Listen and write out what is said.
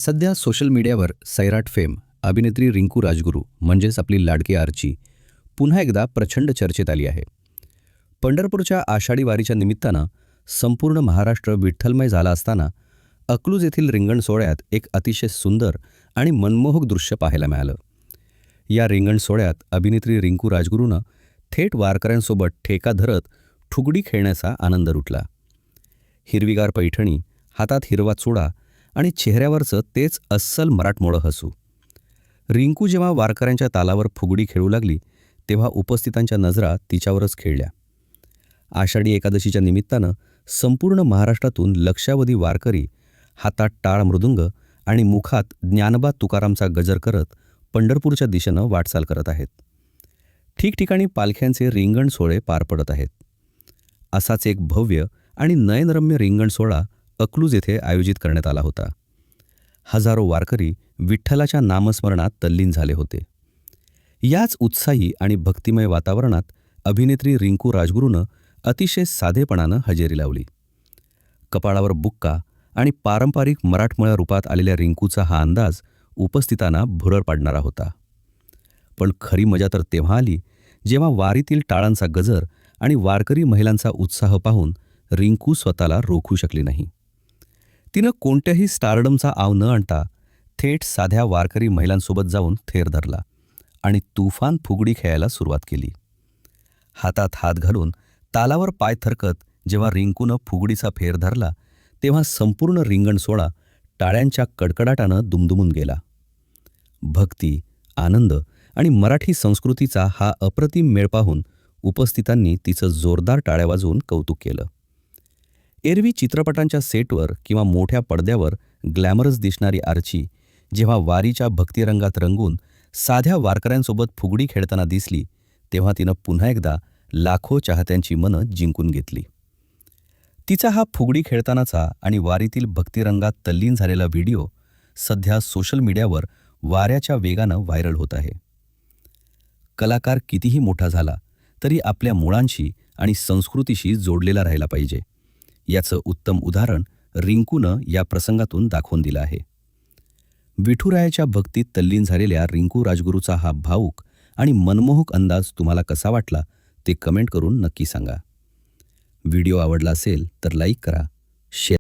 सध्या सोशल मीडियावर सैराट फेम अभिनेत्री रिंकू राजगुरू म्हणजेच आपली लाडकी आर्ची पुन्हा एकदा प्रचंड चर्चेत आली आहे. पंढरपूरच्या आषाढी वारीच्या निमित्तानं संपूर्ण महाराष्ट्र विठ्ठलमय झाला असताना अकलूज येथील रिंगण सोहळ्यात एक अतिशय सुंदर आणि मनमोहक दृश्य पाहायला मिळालं. या रिंगण सोहळ्यात अभिनेत्री रिंकू राजगुरूनं थेट वारकऱ्यांसोबत ठेका धरत ठुगडी खेळण्याचा आनंद लुटला. हिरवीगार पैठणी, हातात हिरवा चुडा आणि चेहऱ्यावरचं तेच अस्सल मराठमोळं हसू. रिंकू जेव्हा वारकऱ्यांच्या तालावर फुगडी खेळू लागली तेव्हा उपस्थितांच्या नजरा तिच्यावरच खेळल्या. आषाढी एकादशीच्या निमित्तानं संपूर्ण महाराष्ट्रातून लक्षावधी वारकरी हातात टाळ मृदुंग आणि मुखात ज्ञानबा तुकारामचा गजर करत पंढरपूरच्या दिशेनं वाटचाल करत आहेत. ठिकठिकाणी पालख्यांचे रिंगण सोहळे पार पडत आहेत. असाच एक भव्य आणि नयनरम्य रिंगण सोहळा अकलूज येथे आयोजित करण्यात आला होता. हजारो वारकरी विठ्ठलाच्या नामस्मरणात तल्लीन झाले होते. याच उत्साही आणि भक्तिमय वातावरणात अभिनेत्री रिंकू राजगुरूनं अतिशय साधेपणानं हजेरी लावली. कपाळावर बुक्का आणि पारंपरिक मराठमोळ्या रूपात आलेल्या रिंकूचा हा अंदाज उपस्थितांना भुरळ पाडणारा होता. पण खरी मजा तर तेव्हा आली जेव्हा वारीतील टाळांचा गजर आणि वारकरी महिलांचा उत्साह पाहून रिंकू स्वतःला रोखू शकली नाही. तिनं कोणत्याही स्टारडमचा आव न आणता थेट साध्या वारकरी महिलांसोबत जाऊन थेर धरला आणि तुफान फुगडी खेळायला सुरुवात केली. हातात हात घालून तालावर पाय थरकत जेव्हा रिंकूनं फुगडीचा फेर धरला तेव्हा संपूर्ण रिंगण सोहळा टाळ्यांच्या कडकडाटानं दुमदुमून गेला. भक्ती, आनंद आणि मराठी संस्कृतीचा हा अप्रतिम मेळ पाहून उपस्थितांनी तिचं जोरदार टाळ्या वाजवून कौतुक केलं. एरवी चित्रपटांच्या सेटवर किंवा मोठ्या पडद्यावर ग्लॅमरस दिसणारी आर्ची जेव्हा वारीच्या भक्तिरंगात रंगून साध्या वारकऱ्यांसोबत फुगडी खेळताना दिसली तेव्हा तिनं पुन्हा एकदा लाखो चाहत्यांची मनं जिंकून घेतली. तिचा हा फुगडी खेळतानाचा आणि वारीतील भक्तिरंगात तल्लीन झालेला व्हिडिओ सध्या सोशल मीडियावर वाऱ्याच्या वेगानं व्हायरल होत आहे. कलाकार कितीही मोठा झाला तरी आपल्या मुळांशी आणि संस्कृतीशी जोडलेला राहिला पाहिजे याचं उत्तम उदाहरण रिंकूनं या प्रसंगातून दाखवून दिलं आहे. विठुरायाच्या भक्तीत तल्लीन झालेल्या रिंकू राजगुरूचा हा भावूक आणि मनमोहक अंदाज तुम्हाला कसा वाटला ते कमेंट करून नक्की सांगा. व्हिडिओ आवडला असेल तर लाईक करा, शेअर